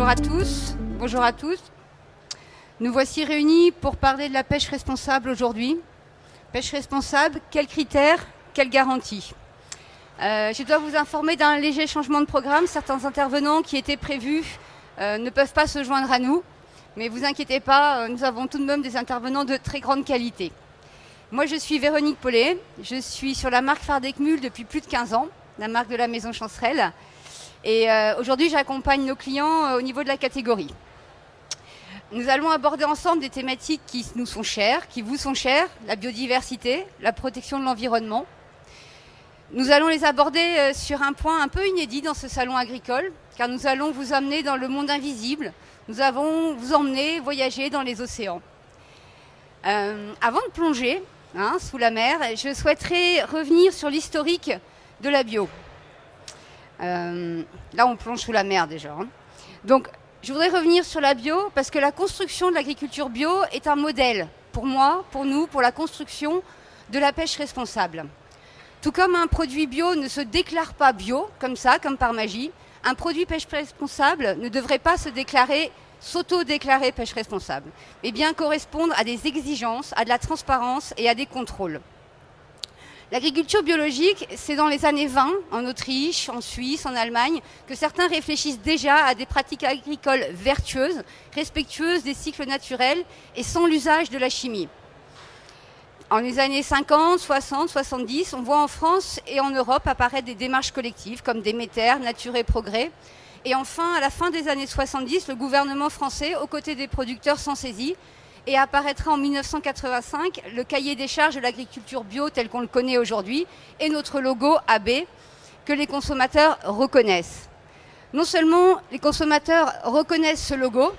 Bonjour à tous, bonjour à tous. Nous voici réunis pour parler de la pêche responsable aujourd'hui. Pêche responsable, quels critères, quelles garanties? Je dois vous informer d'un léger changement de programme. Certains intervenants qui étaient prévus ne peuvent pas se joindre à nous. Mais vous inquiétez pas, nous avons tout de même des intervenants de très grande qualité. Moi, je suis Véronique Paulet. Je suis sur la marque Fardecmul depuis plus de 15 ans, la marque de la Maison Chancerelle. Et aujourd'hui, j'accompagne nos clients au niveau de la catégorie. Nous allons aborder ensemble des thématiques qui nous sont chères, qui vous sont chères, la biodiversité, la protection de l'environnement. Nous allons les aborder sur un point un peu inédit dans ce salon agricole, car nous allons vous amener dans le monde invisible. Nous allons vous emmener voyager dans les océans. Avant de plonger sous la mer, je souhaiterais revenir sur l'historique de la bio. Là, on plonge sous la mer déjà. Donc, je voudrais revenir sur la bio parce que la construction de l'agriculture bio est un modèle pour moi, pour nous, pour la construction de la pêche responsable. Tout comme un produit bio ne se déclare pas bio, comme ça, comme par magie, un produit pêche responsable ne devrait pas s'auto-déclarer pêche responsable, mais bien correspondre à des exigences, à de la transparence et à des contrôles. L'agriculture biologique, c'est dans les années 20, en Autriche, en Suisse, en Allemagne, que certains réfléchissent déjà à des pratiques agricoles vertueuses, respectueuses des cycles naturels et sans l'usage de la chimie. En les années 50, 60, 70, on voit en France et en Europe apparaître des démarches collectives comme Déméter, Nature et Progrès. Et enfin, à la fin des années 70, le gouvernement français, aux côtés des producteurs, s'en saisit et apparaîtra en 1985 le cahier des charges de l'agriculture bio tel qu'on le connaît aujourd'hui et notre logo AB que les consommateurs reconnaissent. Non seulement les consommateurs reconnaissent ce logo,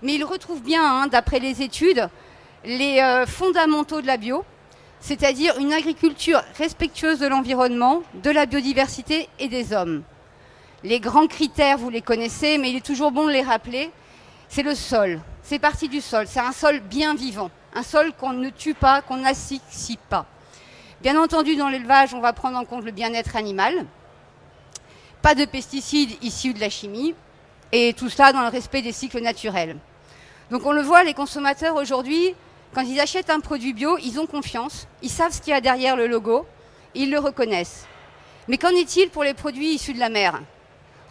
mais ils retrouvent bien, d'après les études, les fondamentaux de la bio, c'est-à-dire une agriculture respectueuse de l'environnement, de la biodiversité et des hommes. Les grands critères, vous les connaissez, mais il est toujours bon de les rappeler. C'est le sol, c'est parti du sol, c'est un sol bien vivant, un sol qu'on ne tue pas, qu'on n'asphyxie pas. Bien entendu, dans l'élevage, on va prendre en compte le bien-être animal, pas de pesticides issus de la chimie, et tout cela dans le respect des cycles naturels. Donc on le voit, les consommateurs aujourd'hui, quand ils achètent un produit bio, ils ont confiance, ils savent ce qu'il y a derrière le logo, et ils le reconnaissent. Mais qu'en est-il pour les produits issus de la mer?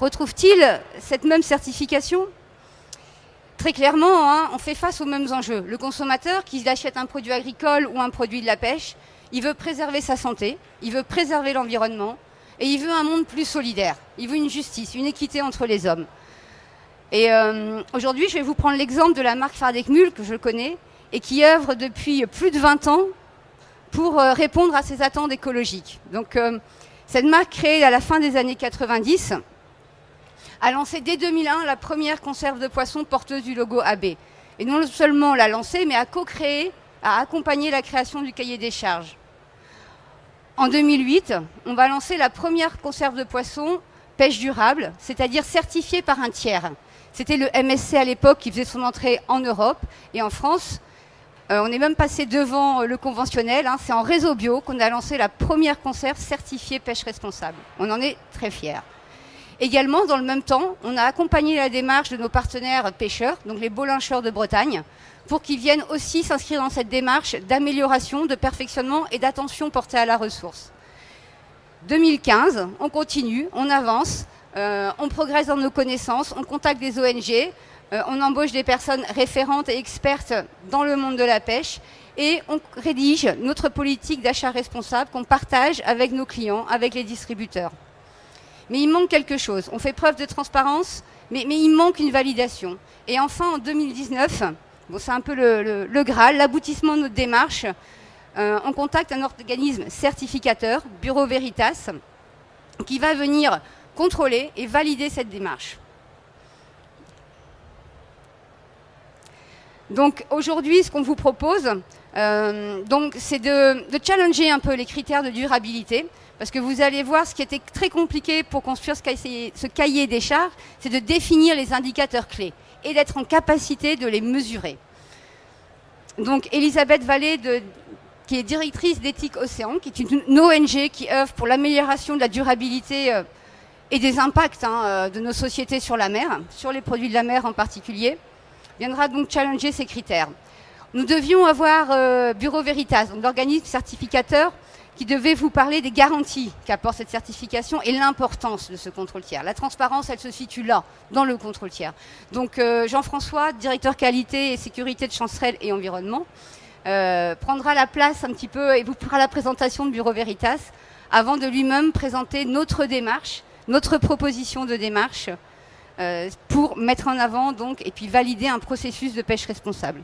Retrouvent-ils cette même certification? Très clairement, on fait face aux mêmes enjeux. Le consommateur, qu'il achète un produit agricole ou un produit de la pêche, il veut préserver sa santé, il veut préserver l'environnement et il veut un monde plus solidaire. Il veut une justice, une équité entre les hommes. Et aujourd'hui, je vais vous prendre l'exemple de la marque Fardecmul, que je connais, et qui œuvre depuis plus de 20 ans pour répondre à ces attentes écologiques. Donc, cette marque, créée à la fin des années 90, a lancé dès 2001 la première conserve de poisson porteuse du logo AB. Et non seulement l'a lancée, mais a co-créé, a accompagné la création du cahier des charges. En 2008, on va lancer la première conserve de poisson pêche durable, c'est-à-dire certifiée par un tiers. C'était le MSC à l'époque qui faisait son entrée en Europe et en France. On est même passé devant le conventionnel. C'est en réseau bio qu'on a lancé la première conserve certifiée pêche responsable. On en est très fiers. Également, dans le même temps, on a accompagné la démarche de nos partenaires pêcheurs, donc les Bollincheurs de Bretagne, pour qu'ils viennent aussi s'inscrire dans cette démarche d'amélioration, de perfectionnement et d'attention portée à la ressource. 2015, on continue, on avance, on progresse dans nos connaissances, on contacte des ONG, on embauche des personnes référentes et expertes dans le monde de la pêche et on rédige notre politique d'achat responsable qu'on partage avec nos clients, avec les distributeurs. Mais il manque quelque chose. On fait preuve de transparence, mais il manque une validation. Et enfin, en 2019, c'est un peu le Graal, l'aboutissement de notre démarche, on contacte un organisme certificateur, Bureau Veritas, qui va venir contrôler et valider cette démarche. Donc aujourd'hui, ce qu'on vous propose, c'est de challenger un peu les critères de durabilité. Parce que vous allez voir, ce qui était très compliqué pour construire ce cahier des charges, c'est de définir les indicateurs clés et d'être en capacité de les mesurer. Donc, Elisabeth Vallée, qui est directrice d'Éthique Océan, qui est une ONG qui œuvre pour l'amélioration de la durabilité et des impacts de nos sociétés sur la mer, sur les produits de la mer en particulier, viendra donc challenger ces critères. Nous devions avoir Bureau Veritas, donc l'organisme certificateur, qui devait vous parler des garanties qu'apporte cette certification et l'importance de ce contrôle tiers. La transparence, elle se situe là, dans le contrôle tiers. Donc Jean-François, directeur qualité et sécurité de Chancerelle et environnement, prendra la place un petit peu et vous fera la présentation de Bureau Veritas avant de lui-même présenter notre démarche, notre proposition de démarche pour mettre en avant donc, et puis valider un processus de pêche responsable.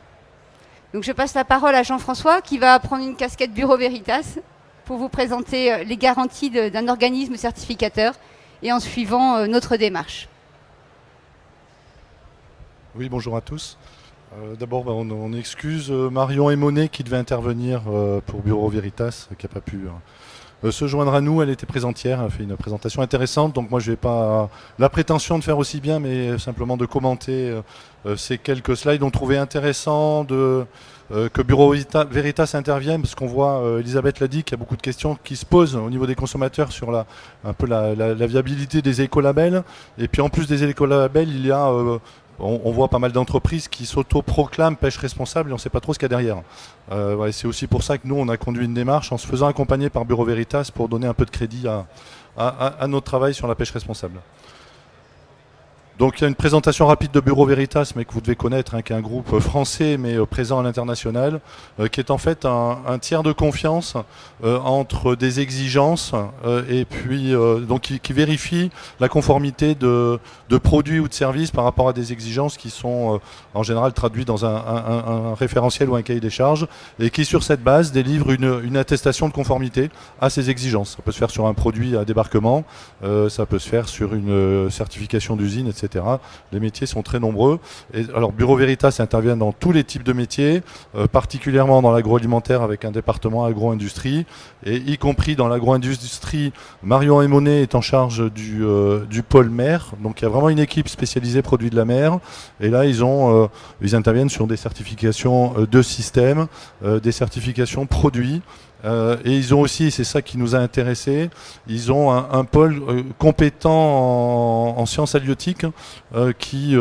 Donc je passe la parole à Jean-François qui va prendre une casquette Bureau Veritas pour vous présenter les garanties d'un organisme certificateur et en suivant notre démarche. Oui, bonjour à tous. D'abord, on excuse Marion Emonet qui devait intervenir pour Bureau Veritas, qui n'a pas pu se joindre à nous. Elle était présente hier, elle a fait une présentation intéressante. Donc moi, je n'ai pas la prétention de faire aussi bien, mais simplement de commenter ces quelques slides. On trouvait intéressant que Bureau Veritas intervienne, parce qu'on voit, Elisabeth l'a dit, qu'il y a beaucoup de questions qui se posent au niveau des consommateurs sur un peu la viabilité des écolabels. Et puis en plus des écolabels, il y a... on voit pas mal d'entreprises qui s'auto-proclament pêche responsable et on ne sait pas trop ce qu'il y a derrière. Ouais, c'est aussi pour ça que nous, on a conduit une démarche en se faisant accompagner par Bureau Veritas pour donner un peu de crédit à notre travail sur la pêche responsable. Donc il y a une présentation rapide de Bureau Veritas, mais que vous devez connaître, qui est un groupe français mais présent à l'international, qui est en fait un tiers de confiance entre des exigences et puis donc qui vérifie la conformité de produits ou de services par rapport à des exigences qui sont en général traduites dans un référentiel ou un cahier des charges et qui sur cette base délivre une attestation de conformité à ces exigences. Ça peut se faire sur un produit à débarquement, ça peut se faire sur une certification d'usine, etc. Les métiers sont très nombreux. Et alors Bureau Veritas intervient dans tous les types de métiers, particulièrement dans l'agroalimentaire avec un département agro-industrie, et y compris dans l'agro-industrie. Marion Emonet est en charge du pôle mer, donc il y a vraiment une équipe spécialisée produits de la mer. Et là ils interviennent sur des certifications de systèmes, des certifications produits. Et ils ont aussi, c'est ça qui nous a intéressés, ils ont un pôle compétent en sciences halieutiques qui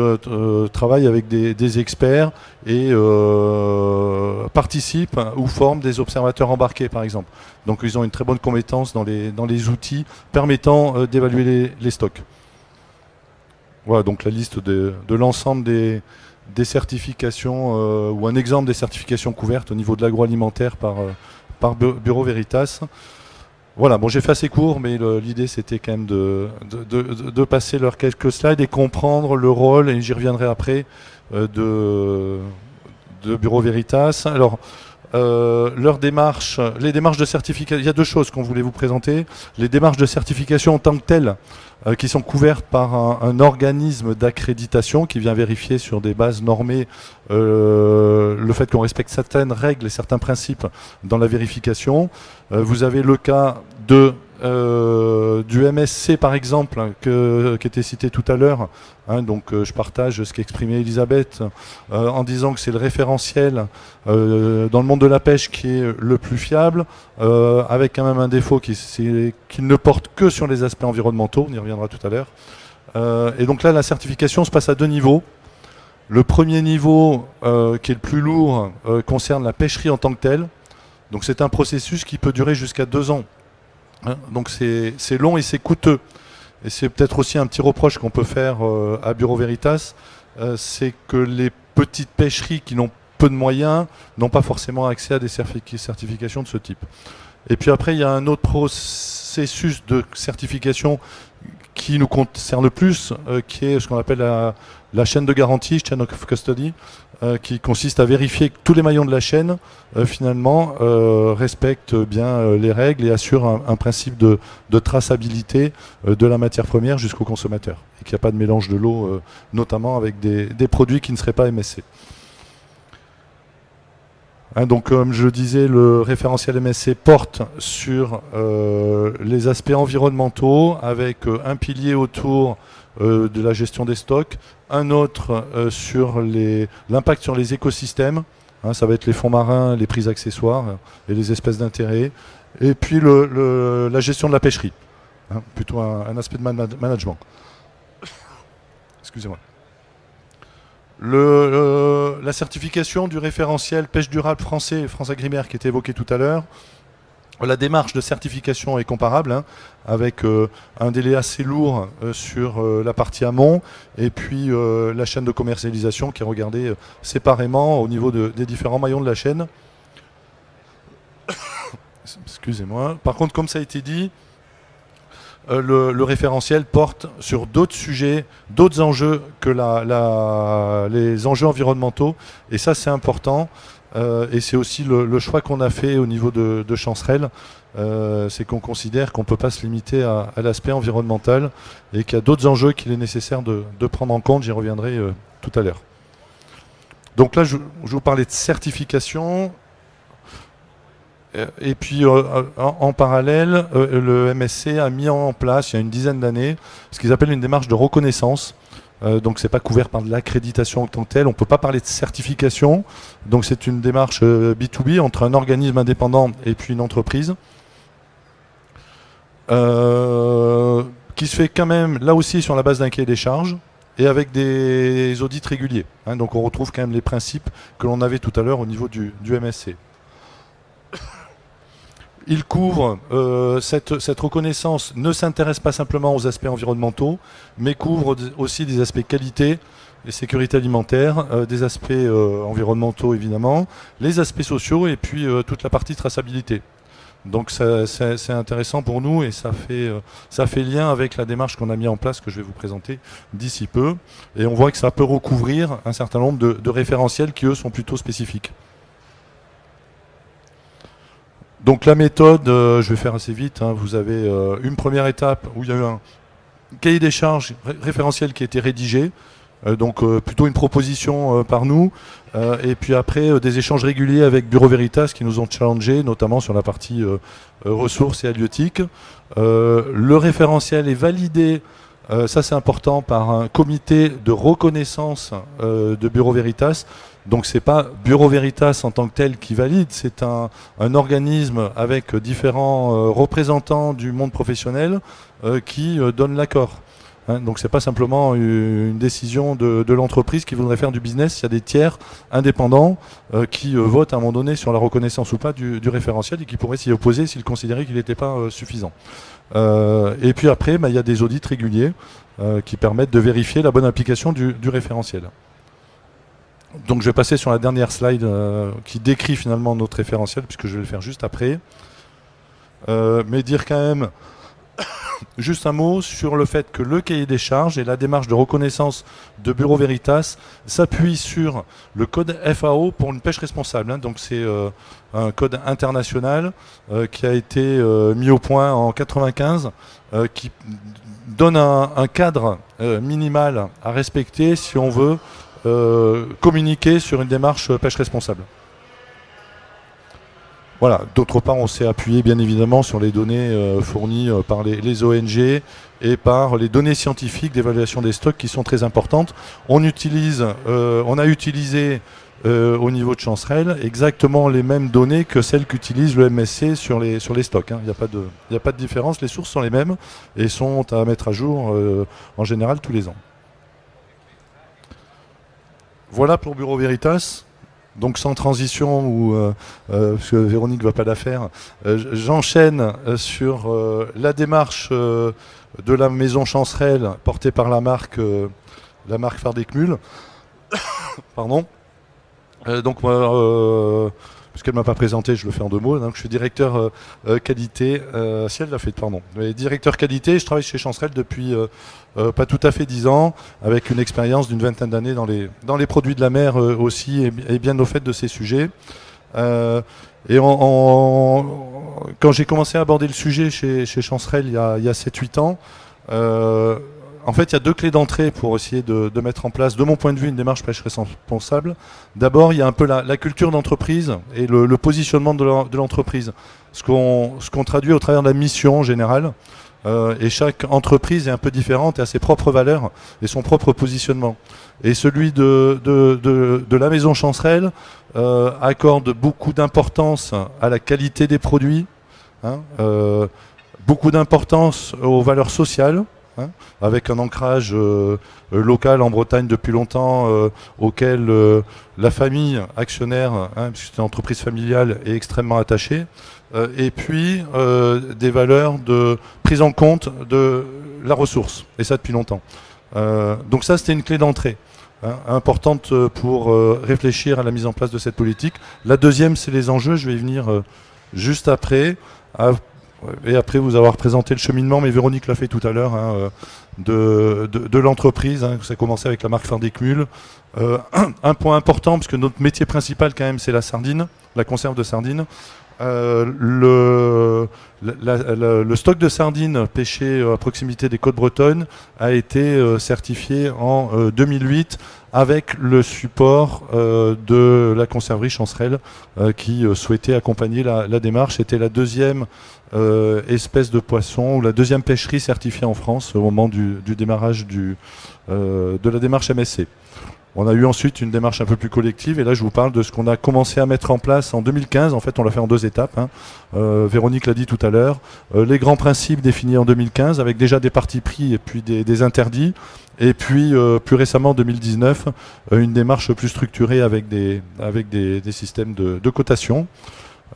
travaille avec des experts et participe ou forme des observateurs embarqués par exemple. Donc ils ont une très bonne compétence dans les outils permettant d'évaluer les stocks. Voilà donc la liste de l'ensemble des certifications ou un exemple des certifications couvertes au niveau de l'agroalimentaire par Bureau Veritas. Voilà, bon j'ai fait assez court, mais l'idée c'était quand même de passer leurs quelques slides et comprendre le rôle, et j'y reviendrai après, de Bureau Veritas. Alors, les démarches de certification, il y a deux choses qu'on voulait vous présenter. Les démarches de certification en tant que telles, qui sont couvertes par un organisme d'accréditation qui vient vérifier sur des bases normées le fait qu'on respecte certaines règles et certains principes dans la vérification. Vous avez le cas du MSC par exemple, qui était cité tout à l'heure. Donc je partage ce qu'exprimait Elisabeth en disant que c'est le référentiel dans le monde de la pêche qui est le plus fiable, avec quand même un défaut qu'il ne porte que sur les aspects environnementaux, on y reviendra tout à l'heure. Et donc là la certification se passe à deux niveaux. Le premier niveau, qui est le plus lourd, concerne la pêcherie en tant que telle. Donc c'est un processus qui peut durer jusqu'à 2 ans. Donc c'est long et c'est coûteux. Et c'est peut-être aussi un petit reproche qu'on peut faire à Bureau Veritas, c'est que les petites pêcheries qui n'ont peu de moyens n'ont pas forcément accès à des certifications de ce type. Et puis après, il y a un autre processus de certification qui nous concerne le plus, qui est ce qu'on appelle la chaîne de garantie, chain of custody, qui consiste à vérifier que tous les maillons de la chaîne, finalement, respectent bien les règles et assurent un principe de traçabilité de la matière première jusqu'au consommateur. Et qu'il n'y a pas de mélange de l'eau, notamment avec des produits qui ne seraient pas MSC. Donc comme je le disais, le référentiel MSC porte sur les aspects environnementaux avec un pilier autour de la gestion des stocks, un autre sur l'impact sur les écosystèmes, ça va être les fonds marins, les prises accessoires et les espèces d'intérêt, et puis la gestion de la pêcherie. hein, plutôt un aspect de management. Excusez-moi. La certification du référentiel pêche durable français, France Agrimaire, qui était évoqué tout à l'heure. La démarche de certification est comparable, hein, avec un délai assez lourd sur la partie amont, et puis la chaîne de commercialisation qui est regardée séparément au niveau des différents maillons de la chaîne. Excusez-moi. Par contre, comme ça a été dit, le référentiel porte sur d'autres sujets, d'autres enjeux que les enjeux environnementaux, et ça c'est important. Et c'est aussi le choix qu'on a fait au niveau de Chancerelle, c'est qu'on considère qu'on ne peut pas se limiter à l'aspect environnemental et qu'il y a d'autres enjeux qu'il est nécessaire de prendre en compte, j'y reviendrai tout à l'heure. Donc là, je vous parlais de certification, et puis en parallèle, le MSC a mis en place, il y a une dizaine d'années, ce qu'ils appellent une démarche de reconnaissance. Donc c'est pas couvert par de l'accréditation en tant que telle, on ne peut pas parler de certification, donc c'est une démarche B2B entre un organisme indépendant et puis une entreprise, qui se fait quand même là aussi sur la base d'un cahier des charges et avec des audits réguliers, hein, donc on retrouve quand même les principes que l'on avait tout à l'heure au niveau du MSC. Il couvre, cette reconnaissance ne s'intéresse pas simplement aux aspects environnementaux, mais couvre aussi des aspects qualité et sécurité alimentaire, des aspects environnementaux évidemment, les aspects sociaux et puis toute la partie traçabilité. Donc c'est intéressant pour nous et ça fait lien avec la démarche qu'on a mis en place que je vais vous présenter d'ici peu. Et on voit que ça peut recouvrir un certain nombre de référentiels qui eux sont plutôt spécifiques. Donc la méthode, je vais faire assez vite, hein, vous avez une première étape où il y a eu un cahier des charges référentiel qui a été rédigé, donc plutôt une proposition par nous, et puis après des échanges réguliers avec Bureau Veritas qui nous ont challengé, notamment sur la partie ressources et halieutiques. Le référentiel est validé, ça c'est important, par un comité de reconnaissance de Bureau Veritas. Donc c'est pas Bureau Veritas en tant que tel qui valide, c'est un organisme avec différents représentants du monde professionnel qui donne l'accord. Hein, donc c'est pas simplement une décision de l'entreprise qui voudrait faire du business, il y a des tiers indépendants qui votent à un moment donné sur la reconnaissance ou pas du référentiel et qui pourraient s'y opposer s'ils considéraient qu'il n'était pas suffisant. Et puis après, il y a des audits réguliers qui permettent de vérifier la bonne application du référentiel. Donc je vais passer sur la dernière slide qui décrit finalement notre référentiel, puisque je vais le faire juste après. Mais dire quand même juste un mot sur le fait que le cahier des charges et la démarche de reconnaissance de Bureau Veritas s'appuie sur le code FAO pour une pêche responsable. Hein. Donc c'est un code international qui a été mis au point en 1995, qui donne un cadre minimal à respecter si on veut communiquer sur une démarche pêche responsable. Voilà. D'autre part, on s'est appuyé bien évidemment sur les données fournies par les ONG et par les données scientifiques d'évaluation des stocks qui sont très importantes. On a utilisé au niveau de Chancerelle exactement les mêmes données que celles qu'utilise le MSC sur les stocks. Hein. Il n'y a pas de différence, les sources sont les mêmes et sont à mettre à jour en général tous les ans. Voilà pour Bureau Veritas. Donc sans transition, parce que Véronique ne va pas la faire, j'enchaîne sur la démarche de la maison Chancerelle portée par la marque Fardecmul. Pardon. Donc moi, puisqu'elle ne m'a pas présenté, je le fais en deux mots. Donc je suis directeur qualité, si elle l'a fait, pardon. Mais directeur qualité, je travaille chez Chancerelle depuis pas tout à fait 10 ans, avec une expérience d'une vingtaine d'années dans les produits de la mer aussi, et bien au fait de ces sujets. Et quand j'ai commencé à aborder le sujet chez Chancerelle il y a 7-8 ans, en fait, il y a deux clés d'entrée pour essayer de mettre en place, de mon point de vue, une démarche pêche responsable. D'abord, il y a un peu la culture d'entreprise et le positionnement de l'entreprise. Ce qu'on traduit au travers de la mission en général. Et chaque entreprise est un peu différente et a ses propres valeurs et son propre positionnement. Et celui de la maison Chancerelle accorde beaucoup d'importance à la qualité des produits, hein, beaucoup d'importance aux valeurs sociales, hein, avec un ancrage local en Bretagne depuis longtemps, auquel la famille actionnaire, hein, puisque c'est une entreprise familiale, est extrêmement attachée, et puis des valeurs de prise en compte de la ressource, et ça depuis longtemps. Donc ça, c'était une clé d'entrée, hein, importante pour réfléchir à la mise en place de cette politique. La deuxième, c'est les enjeux, je vais y venir juste après, et après vous avoir présenté le cheminement, mais Véronique l'a fait tout à l'heure, hein, de l'entreprise, hein, ça a commencé avec la marque Fardecmul. Un point important, parce que notre métier principal quand même, c'est la sardine, la conserve de sardines. Le stock de sardines pêchées à proximité des côtes bretonnes a été certifié en 2008 avec le support de la conserverie Chancerelle qui souhaitait accompagner la démarche. C'était la deuxième espèce de poisson ou la deuxième pêcherie certifiée en France au moment du démarrage de la démarche MSC. On a eu ensuite une démarche un peu plus collective, et là je vous parle de ce qu'on a commencé à mettre en place en 2015. En fait, on l'a fait en 2 étapes, hein. Véronique l'a dit tout à l'heure. Les grands principes définis en 2015, avec déjà des partis pris et puis des interdits. Et puis, plus récemment, en 2019, une démarche plus structurée avec des systèmes de cotation.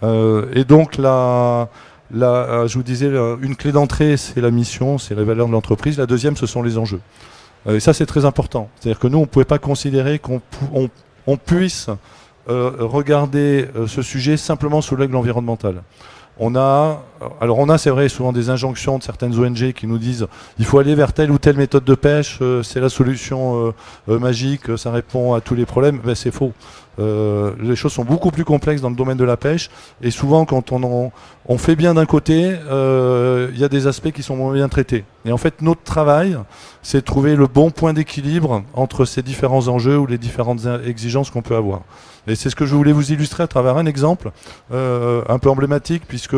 Et donc, je vous disais, une clé d'entrée, c'est la mission, c'est la valeur de l'entreprise. La deuxième, ce sont les enjeux. Et ça, c'est très important. C'est-à-dire que nous, on ne pouvait pas considérer qu'on puisse regarder ce sujet simplement sous l'angle environnemental. On a, c'est vrai, souvent des injonctions de certaines ONG qui nous disent il faut aller vers telle ou telle méthode de pêche, c'est la solution magique, ça répond à tous les problèmes. Ben, c'est faux. Les choses sont beaucoup plus complexes dans le domaine de la pêche, et souvent quand on fait bien d'un côté, il y a des aspects qui sont moins bien traités. Et en fait, notre travail, c'est de trouver le bon point d'équilibre entre ces différents enjeux ou les différentes exigences qu'on peut avoir. Et c'est ce que je voulais vous illustrer à travers un exemple un peu emblématique, puisque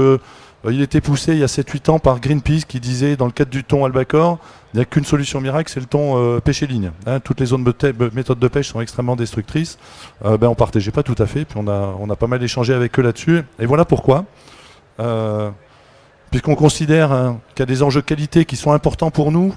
il était poussé il y a 7-8 ans par Greenpeace qui disait, dans le cadre du thon albacore, il n'y a qu'une solution miracle, c'est le thon pêche et ligne. Hein, toutes les autres méthodes de pêche sont extrêmement destructrices. On ne partageait pas tout à fait, puis on a pas mal échangé avec eux là-dessus. Et voilà pourquoi. Puisqu'on considère qu'il y a des enjeux de qualité qui sont importants pour nous.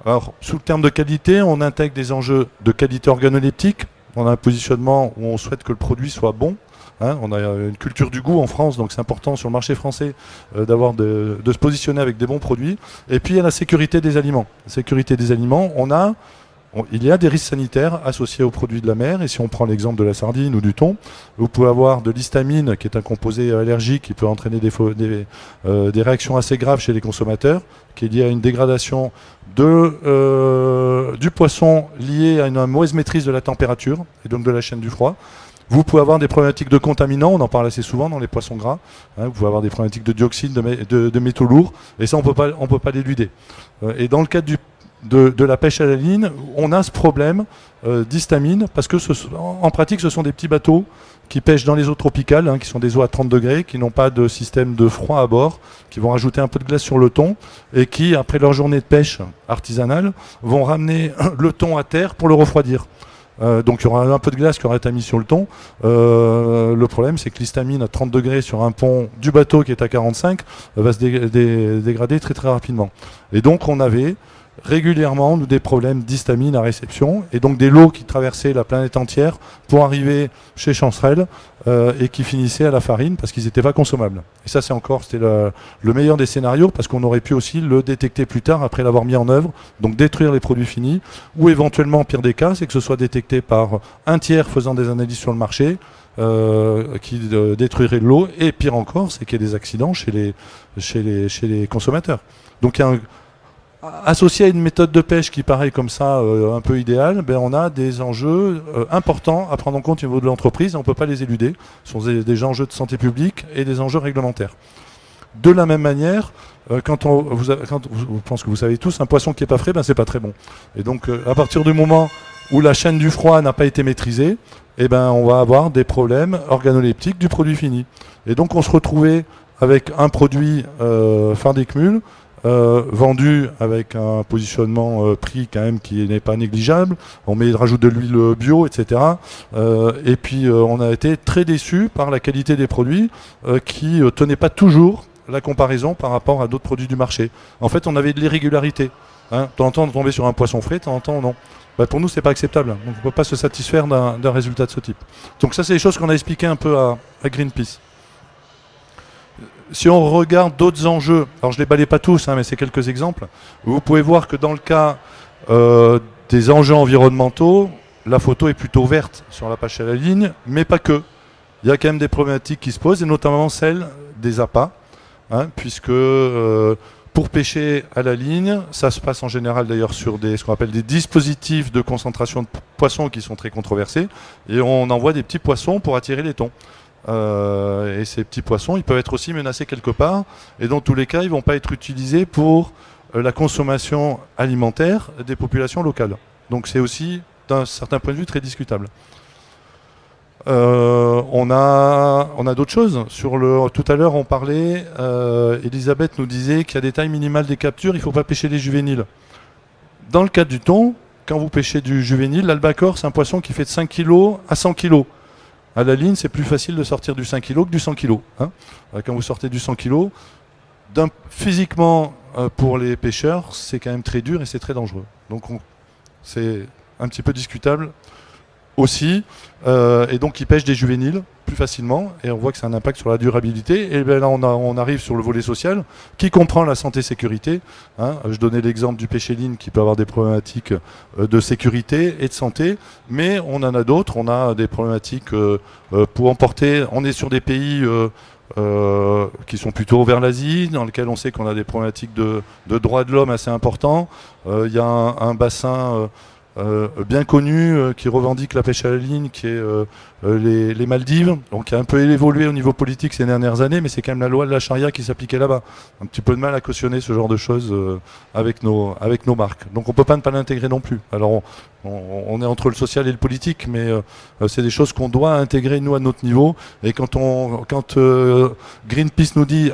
Alors, sous le terme de qualité, on intègre des enjeux de qualité organoleptique. On a un positionnement où on souhaite que le produit soit bon. Hein, on a une culture du goût en France, donc c'est important sur le marché français de se positionner avec des bons produits. Et puis il y a la sécurité des aliments. La sécurité des aliments, il y a des risques sanitaires associés aux produits de la mer. Et si on prend l'exemple de la sardine ou du thon, vous pouvez avoir de l'histamine, qui est un composé allergique qui peut entraîner des réactions assez graves chez les consommateurs, qui est lié à une dégradation du poisson liée à une mauvaise maîtrise de la température et donc de la chaîne du froid. Vous pouvez avoir des problématiques de contaminants, on en parle assez souvent dans les poissons gras. Hein, vous pouvez avoir des problématiques de dioxyde, de métaux lourds, et ça on peut pas l'éluder. Et dans le cadre de la pêche à la ligne, on a ce problème d'histamine, parce que en pratique ce sont des petits bateaux qui pêchent dans les eaux tropicales, hein, qui sont des eaux à 30 degrés, qui n'ont pas de système de froid à bord, qui vont rajouter un peu de glace sur le thon, et qui, après leur journée de pêche artisanale, vont ramener le thon à terre pour le refroidir. Donc il y aura un peu de glace qui aura été mis sur le thon. Le problème, c'est que l'histamine à 30 degrés sur un pont du bateau qui est à 45 va se dégrader très très rapidement. Et donc on avait régulièrement des problèmes d'histamine à réception, et donc des lots qui traversaient la planète entière pour arriver chez Chancerelle et qui finissaient à la farine parce qu'ils n'étaient pas consommables. Et ça, c'était le meilleur des scénarios, parce qu'on aurait pu aussi le détecter plus tard après l'avoir mis en œuvre, donc détruire les produits finis, ou éventuellement, pire des cas, c'est que ce soit détecté par un tiers faisant des analyses sur le marché qui détruirait de l'eau, et pire encore, c'est qu'il y ait des accidents chez les consommateurs. Donc il y a associé à une méthode de pêche qui paraît comme ça un peu idéale, on a des enjeux importants à prendre en compte au niveau de l'entreprise, et on ne peut pas les éluder. Ce sont des enjeux de santé publique et des enjeux réglementaires. De la même manière, je pense que vous savez tous, un poisson qui n'est pas frais, c'est pas très bon. Et donc à partir du moment où la chaîne du froid n'a pas été maîtrisée, on va avoir des problèmes organoleptiques du produit fini. Et donc on se retrouvait avec un produit Fardecmul, vendu avec un positionnement prix quand même qui n'est pas négligeable. On rajoute de l'huile bio, etc. Et puis on a été très déçus par la qualité des produits qui tenaient pas toujours la comparaison par rapport à d'autres produits du marché. En fait, on avait de l'irrégularité. Hein. De temps en temps, on tombait sur un poisson frais, de temps en temps, non. Bah, pour nous, c'est pas acceptable. Donc, on ne peut pas se satisfaire d'un résultat de ce type. Donc ça, c'est des choses qu'on a expliquées un peu à Greenpeace. Si on regarde d'autres enjeux, alors je ne les balaye pas tous, hein, mais c'est quelques exemples, vous pouvez voir que dans le cas des enjeux environnementaux, la photo est plutôt verte sur la pêche à la ligne, mais pas que. Il y a quand même des problématiques qui se posent, et notamment celle des appâts, hein, puisque pour pêcher à la ligne, ça se passe en général d'ailleurs sur ce qu'on appelle des dispositifs de concentration de poissons qui sont très controversés, et on envoie des petits poissons pour attirer les thons. Et ces petits poissons, ils peuvent être aussi menacés quelque part, et dans tous les cas, ils ne vont pas être utilisés pour la consommation alimentaire des populations locales. Donc c'est aussi, d'un certain point de vue, très discutable. On a d'autres choses. Tout à l'heure, on parlait, Elisabeth nous disait qu'il y a des tailles minimales des captures, il ne faut pas pêcher les juvéniles. Dans le cas du thon, quand vous pêchez du juvénile, l'albacore, c'est un poisson qui fait de 5 kg à 100 kg. À la ligne, c'est plus facile de sortir du 5 kg que du 100 kg. Hein. Quand vous sortez du 100 kg, physiquement, pour les pêcheurs, c'est quand même très dur et c'est très dangereux. Donc c'est un petit peu discutable aussi. Et donc ils pêchent des juvéniles plus facilement et on voit que ça a un impact sur la durabilité. Et bien là, on arrive sur le volet social qui comprend la santé-sécurité. Hein. Je donnais l'exemple du pêcher ligne qui peut avoir des problématiques de sécurité et de santé, mais on en a d'autres. On a des problématiques pour emporter. On est sur des pays qui sont plutôt vers l'Asie, dans lesquels on sait qu'on a des problématiques de droits de l'homme assez importants. Il y a un bassin bien connu qui revendique la pêche à la ligne, qui est les Maldives, donc qui a un peu évolué au niveau politique ces dernières années, mais c'est quand même la loi de la charia qui s'appliquait là-bas. Un petit peu de mal à cautionner ce genre de choses avec nos marques. Donc on ne peut pas ne pas l'intégrer non plus. Alors on est entre le social et le politique, mais c'est des choses qu'on doit intégrer nous à notre niveau. Et quand Greenpeace nous dit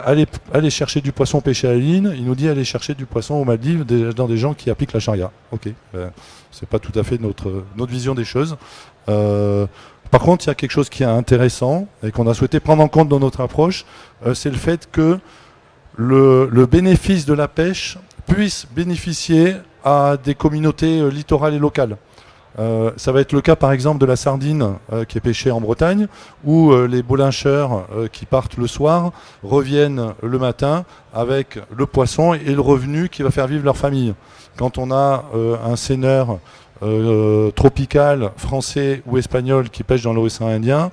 allez chercher du poisson pêché à la ligne, il nous dit allez chercher du poisson aux Maldives dans des gens qui appliquent la charia. Ok. C'est pas tout à fait notre vision des choses. Par contre, il y a quelque chose qui est intéressant et qu'on a souhaité prendre en compte dans notre approche, c'est le fait que le bénéfice de la pêche puisse bénéficier à des communautés littorales et locales. Ça va être le cas par exemple de la sardine qui est pêchée en Bretagne, où les boulincheurs qui partent le soir reviennent le matin avec le poisson et le revenu qui va faire vivre leur famille. Quand on a un seineur tropical français ou espagnol qui pêche dans l'océan Indien,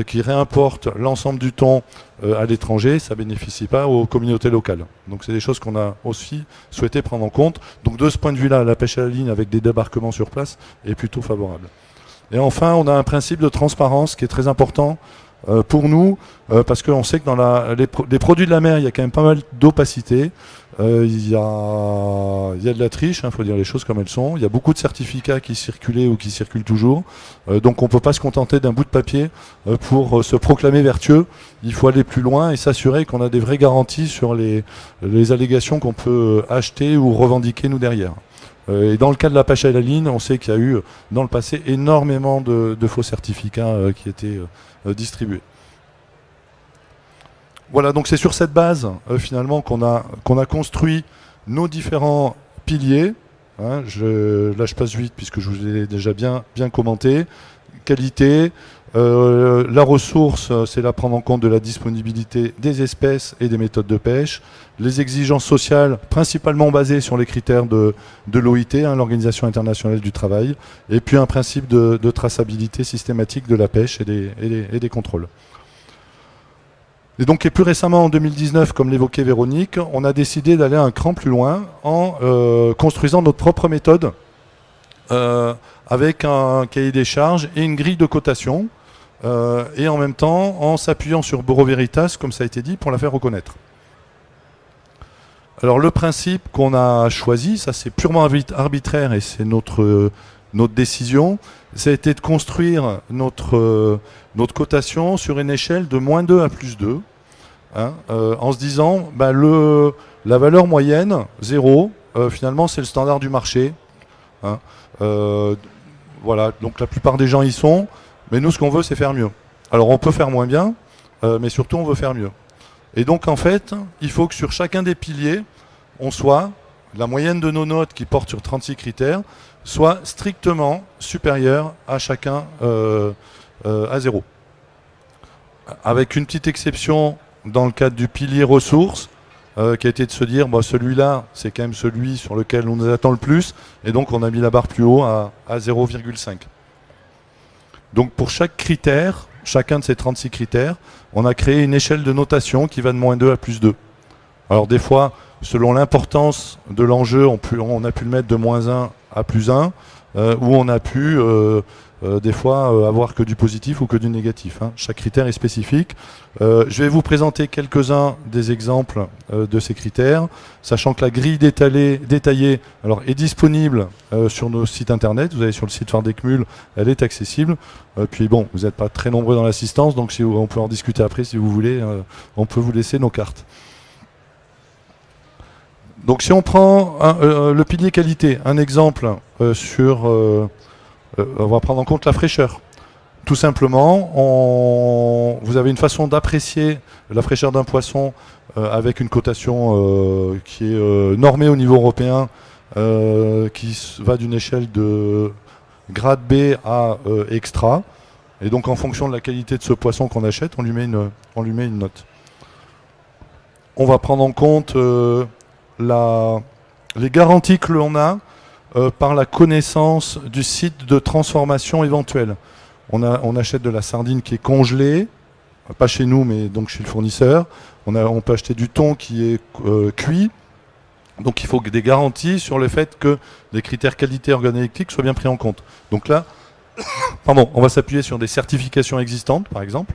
qui réimporte l'ensemble du thon à l'étranger, ça ne bénéficie pas aux communautés locales. Donc c'est des choses qu'on a aussi souhaité prendre en compte. Donc de ce point de vue-là, la pêche à la ligne avec des débarquements sur place est plutôt favorable. Et enfin, on a un principe de transparence qui est très important pour nous, parce qu'on sait que dans les produits de la mer, il y a quand même pas mal d'opacité. Il y a de la triche, il faut dire les choses comme elles sont. Il y a beaucoup de certificats qui circulaient ou qui circulent toujours. Donc on ne peut pas se contenter d'un bout de papier pour se proclamer vertueux. Il faut aller plus loin et s'assurer qu'on a des vraies garanties sur les allégations qu'on peut acheter ou revendiquer nous derrière. Et dans le cas de la pêche à la ligne, on sait qu'il y a eu dans le passé énormément de faux certificats qui étaient distribués. Voilà, donc c'est sur cette base finalement qu'on a construit nos différents piliers. Hein, là je passe vite puisque je vous l'ai déjà bien commenté. Qualité, la ressource, c'est la prendre en compte de la disponibilité des espèces et des méthodes de pêche. Les exigences sociales, principalement basées sur les critères de l'OIT, hein, l'Organisation internationale du travail. Et puis un principe de traçabilité systématique de la pêche et des contrôles. Et donc, et plus récemment, en 2019, comme l'évoquait Véronique, on a décidé d'aller un cran plus loin en construisant notre propre méthode avec un cahier des charges et une grille de cotation et en même temps en s'appuyant sur Bureau Veritas, comme ça a été dit, pour la faire reconnaître. Alors le principe qu'on a choisi, ça c'est purement arbitraire et c'est notre décision, ça a été de construire notre cotation sur une échelle de -2 à +2, hein, en se disant bah, la valeur moyenne, 0, finalement c'est le standard du marché. Hein, voilà, donc la plupart des gens y sont, mais nous ce qu'on veut c'est faire mieux. Alors on peut faire moins bien, mais surtout on veut faire mieux. Et donc en fait, il faut que sur chacun des piliers, on soit, la moyenne de nos notes qui portent sur 36 critères, soit strictement supérieure à chacun à 0. Avec une petite exception dans le cadre du pilier ressources, qui a été de se dire, bah, celui-là, c'est quand même celui sur lequel on nous attend le plus, et donc on a mis la barre plus haut à 0,5. Donc pour chaque critère, chacun de ces 36 critères, on a créé une échelle de notation qui va de -2 à +2. Alors des fois, selon l'importance de l'enjeu, on a pu le mettre de -1 à +1, ou on a pu des fois avoir que du positif ou que du négatif. Hein. Chaque critère est spécifique. Je vais vous présenter quelques-uns des exemples de ces critères, sachant que la grille détaillée alors, est disponible sur nos sites internet. Vous allez sur le site Fardecmul, elle est accessible. Puis bon, vous n'êtes pas très nombreux dans l'assistance, donc si on peut en discuter après si vous voulez. On peut vous laisser nos cartes. Donc si on prend le pilier qualité, un exemple sur... on va prendre en compte la fraîcheur. Tout simplement, vous avez une façon d'apprécier la fraîcheur d'un poisson avec une cotation qui est normée au niveau européen, qui va d'une échelle de grade B à extra. Et donc en fonction de la qualité de ce poisson qu'on achète, on lui met une note. On va prendre en compte les garanties que l'on a par la connaissance du site de transformation éventuelle. On achète de la sardine qui est congelée, pas chez nous mais donc chez le fournisseur. On peut acheter du thon qui est cuit. Donc il faut des garanties sur le fait que les critères qualité organoleptique soient bien pris en compte. Donc là, pardon, on va s'appuyer sur des certifications existantes par exemple.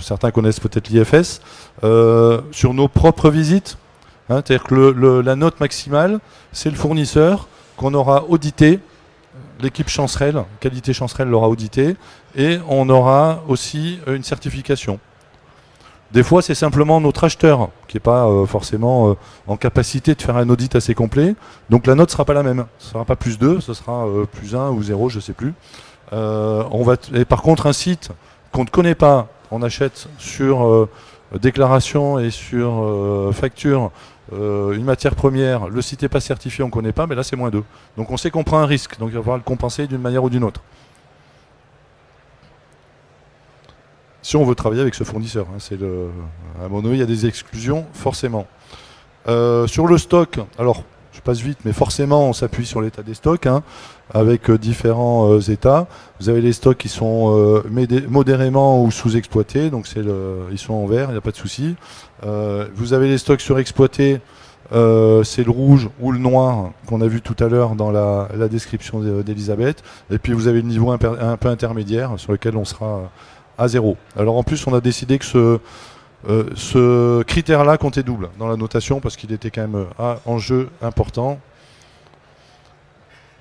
Certains connaissent peut-être l'IFS. Sur nos propres visites, hein, c'est-à-dire que la note maximale, c'est le fournisseur qu'on aura audité, l'équipe Chancerelle, qualité Chancerelle l'aura audité, et on aura aussi une certification. Des fois, c'est simplement notre acheteur qui n'est pas forcément en capacité de faire un audit assez complet, donc la note ne sera pas la même. Ce ne sera pas +2, ce sera +1 ou 0, je ne sais plus. Et par contre, un site qu'on ne connaît pas, on achète sur déclaration et sur facture une matière première, le site n'est pas certifié, on ne connaît pas, mais là c'est -2. Donc on sait qu'on prend un risque, donc il va falloir le compenser d'une manière ou d'une autre. Si on veut travailler avec ce fournisseur, hein, à un moment donné, il y a des exclusions, forcément. Sur le stock, alors je passe vite, mais forcément on s'appuie sur l'état des stocks, hein, avec différents états. Vous avez les stocks qui sont modérément ou sous-exploités, donc ils sont en vert, il n'y a pas de souci. Vous avez les stocks surexploités, c'est le rouge ou le noir qu'on a vu tout à l'heure dans la description d'Elisabeth. Et puis vous avez le niveau un peu intermédiaire sur lequel on sera à 0. Alors en plus on a décidé que ce critère-là comptait double dans la notation parce qu'il était quand même un enjeu important.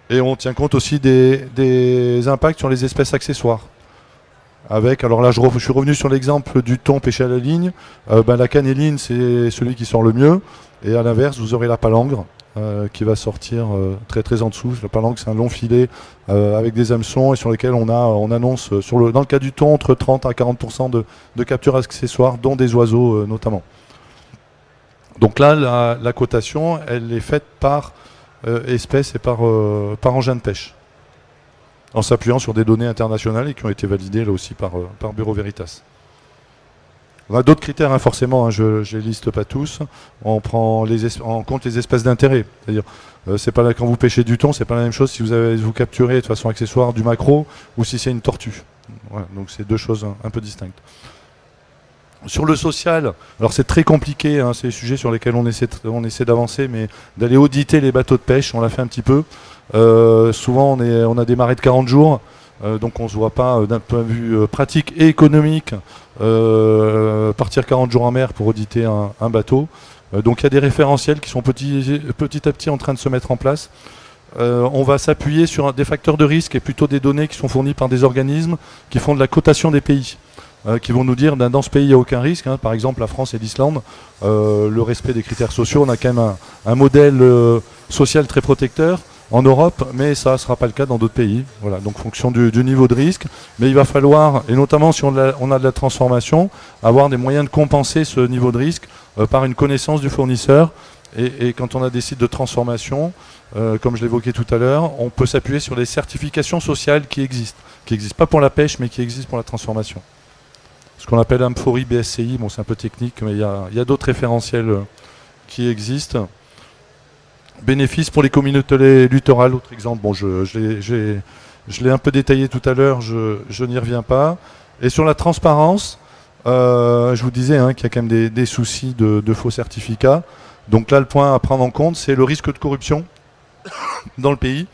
Et on tient compte aussi des impacts sur les espèces accessoires. Alors là, je suis revenu sur l'exemple du thon pêché à la ligne. La canéline, c'est celui qui sort le mieux. Et à l'inverse, vous aurez la palangre qui va sortir très très en dessous. La palangre, c'est un long filet avec des hameçons et sur lesquels on annonce, dans le cas du thon, entre 30 à 40% de captures accessoires, dont des oiseaux notamment. Donc là, la cotation, elle est faite par espèce et par engin de pêche, en s'appuyant sur des données internationales et qui ont été validées là aussi par Bureau Veritas. On a d'autres critères, hein, forcément, hein, je ne les liste pas tous. On prend en compte les espèces d'intérêt. C'est-à-dire, c'est pas là, quand vous pêchez du thon, c'est pas la même chose si vous capturez de façon accessoire du maquereau ou si c'est une tortue. Voilà, donc c'est deux choses un peu distinctes. Sur le social, alors c'est très compliqué, hein, c'est des sujets sur lesquels on essaie d'avancer, mais d'aller auditer les bateaux de pêche, on l'a fait un petit peu. Souvent on a des marées de 40 jours, donc on ne se voit pas d'un point de vue pratique et économique partir 40 jours en mer pour auditer un bateau. Donc il y a des référentiels qui sont petit à petit en train de se mettre en place. On va s'appuyer sur des facteurs de risque et plutôt des données qui sont fournies par des organismes qui font de la cotation des pays. Qui vont nous dire dans ce pays il n'y a aucun risque, hein. Par exemple la France et l'Islande, le respect des critères sociaux, on a quand même un modèle social très protecteur, en Europe, mais ça ne sera pas le cas dans d'autres pays. Voilà, donc fonction du niveau de risque. Mais il va falloir, et notamment si on a de la transformation, avoir des moyens de compenser ce niveau de risque par une connaissance du fournisseur. Et quand on a des sites de transformation, comme je l'évoquais tout à l'heure, on peut s'appuyer sur les certifications sociales qui existent pas pour la pêche, mais qui existent pour la transformation. Ce qu'on appelle Amphori BSCI, bon, c'est un peu technique, mais il y a d'autres référentiels qui existent. Bénéfices pour les communautés littorales, autre exemple, bon, je l'ai un peu détaillé tout à l'heure, je n'y reviens pas. Et sur la transparence, je vous disais qu'il y a quand même des soucis de faux certificats. Donc là, le point à prendre en compte, c'est le risque de corruption dans le pays.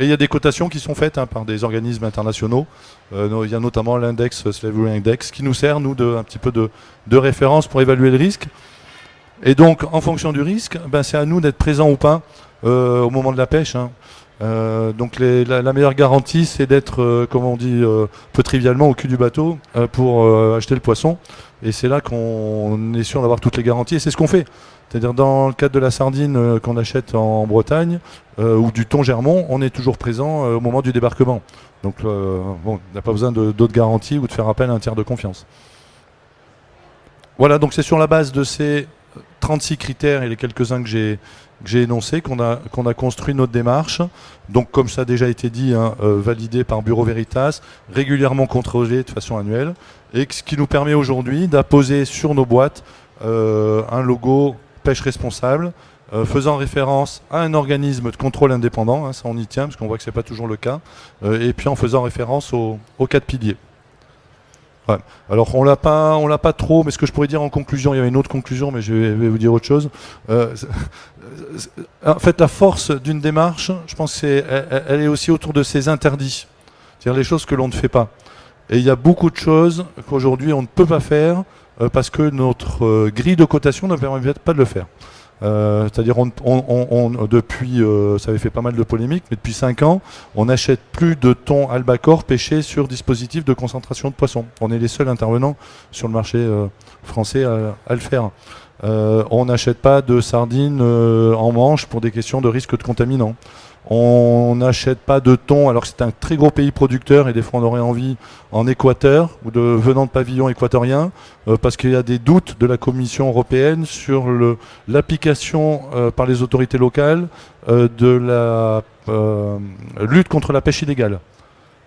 Et il y a des cotations qui sont faites par des organismes internationaux. Il y a notamment l'index Slavery Index qui nous sert, nous, un petit peu de référence pour évaluer le risque. Et donc, en fonction du risque, c'est à nous d'être présents ou pas au moment de la pêche. Donc la meilleure garantie, c'est d'être, comme on dit peu trivialement, au cul du bateau pour acheter le poisson. Et c'est là qu'on est sûr d'avoir toutes les garanties. Et c'est ce qu'on fait. C'est-à-dire dans le cadre de la sardine qu'on achète en Bretagne ou du thon Germont, on est toujours présent au moment du débarquement. Donc bon, on n'a pas besoin d'autres garanties ou de faire appel à un tiers de confiance. Voilà, donc c'est sur la base de ces 36 critères et les quelques-uns que j'ai énoncés qu'on a construit notre démarche. Donc comme ça a déjà été dit, validé par Bureau Veritas, régulièrement contrôlé de façon annuelle, et ce qui nous permet aujourd'hui d'apposer sur nos boîtes un logo pêche responsable, faisant référence à un organisme de contrôle indépendant, ça on y tient parce qu'on voit que ce n'est pas toujours le cas, et puis en faisant référence aux 4 piliers. Ouais. Alors on l'a pas trop, mais ce que je pourrais dire en conclusion, il y avait une autre conclusion, mais je vais vous dire autre chose. En fait, la force d'une démarche, je pense elle est aussi autour de ces interdits, c'est-à-dire les choses que l'on ne fait pas. Et il y a beaucoup de choses qu'aujourd'hui on ne peut pas faire parce que notre grille de cotation ne permet pas de le faire. C'est-à-dire depuis, ça avait fait pas mal de polémiques, mais depuis 5 ans, on n'achète plus de thon albacore pêché sur dispositif de concentration de poissons. On est les seuls intervenants sur le marché français à le faire. On n'achète pas de sardines en Manche pour des questions de risque de contaminants. On n'achète pas de thon, alors que c'est un très gros pays producteur et des fois on aurait envie en Équateur ou venant de pavillons équatoriens parce qu'il y a des doutes de la Commission européenne sur l'application par les autorités locales de la lutte contre la pêche illégale.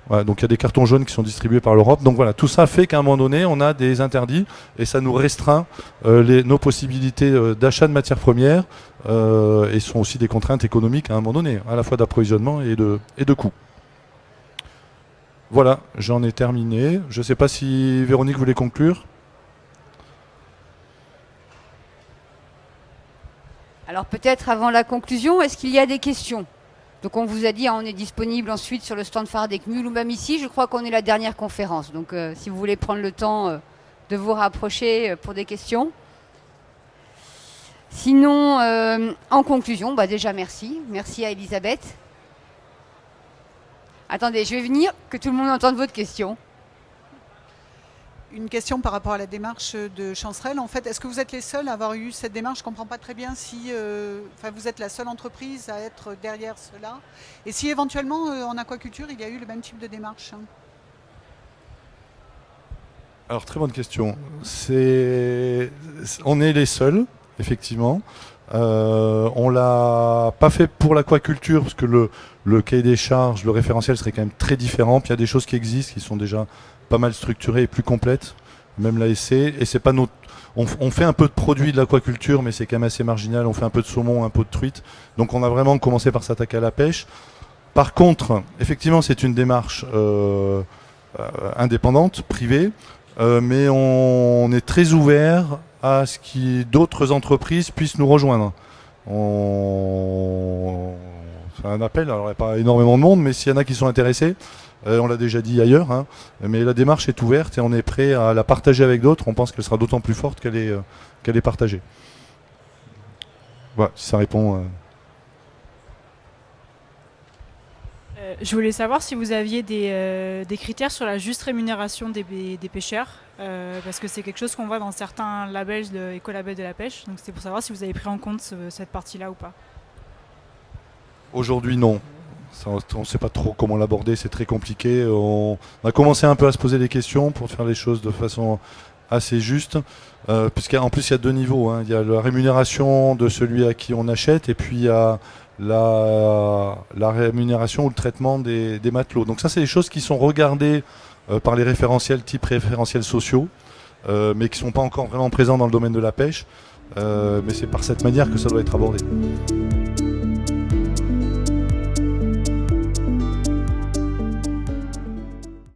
Voilà, donc il y a des cartons jaunes qui sont distribués par l'Europe. Donc voilà, tout ça fait qu'à un moment donné, on a des interdits et ça nous restreint nos possibilités d'achat de matières premières et sont aussi des contraintes économiques à un moment donné, à la fois d'approvisionnement et de coûts. Voilà, j'en ai terminé. Je ne sais pas si Véronique voulait conclure. Alors peut-être avant la conclusion, est-ce qu'il y a des questions ? Donc on vous a dit, on est disponible ensuite sur le stand phare d'Ecmul ou même ici. Je crois qu'on est la dernière conférence. Donc si vous voulez prendre le temps de vous rapprocher pour des questions. Sinon, en conclusion, déjà merci. Merci à Elisabeth. Attendez, je vais venir, que tout le monde entende votre question. Une question par rapport à la démarche de Chancerelle. En fait, est-ce que vous êtes les seuls à avoir eu cette démarche? Je ne comprends pas très bien si vous êtes la seule entreprise à être derrière cela. Et si éventuellement, en aquaculture, il y a eu le même type de démarche. Alors, très bonne question. On est les seuls, effectivement. On ne l'a pas fait pour l'aquaculture, parce que le cahier des charges, le référentiel serait quand même très différent. Puis il y a des choses qui existent, qui sont déjà pas mal structurées et plus complètes, même l'ASC. Et c'est pas notre... On fait un peu de produits de l'aquaculture, mais c'est quand même assez marginal. On fait un peu de saumon, un peu de truite. Donc on a vraiment commencé par s'attaquer à la pêche. Par contre, effectivement, c'est une démarche indépendante, privée, mais on est très ouvert à ce que d'autres entreprises puissent nous rejoindre. C'est un appel, alors il n'y a pas énormément de monde, mais s'il y en a qui sont intéressés, on l'a déjà dit ailleurs, mais la démarche est ouverte et on est prêt à la partager avec d'autres. On pense qu'elle sera d'autant plus forte qu'elle est partagée. Voilà, si ça répond. Je voulais savoir si vous aviez des critères sur la juste rémunération des pêcheurs, parce que c'est quelque chose qu'on voit dans certains labels, écolabels de la pêche. Donc c'est pour savoir si vous avez pris en compte cette partie-là ou pas. Aujourd'hui, non. On ne sait pas trop comment l'aborder, c'est très compliqué. On a commencé un peu à se poser des questions pour faire les choses de façon assez juste, puisqu'en plus il y a deux niveaux, hein. Il y a la rémunération de celui à qui on achète, et puis il y a la rémunération ou le traitement des matelots. Donc ça, c'est des choses qui sont regardées par les référentiels type référentiels sociaux, mais qui ne sont pas encore vraiment présents dans le domaine de la pêche. Mais c'est par cette manière que ça doit être abordé.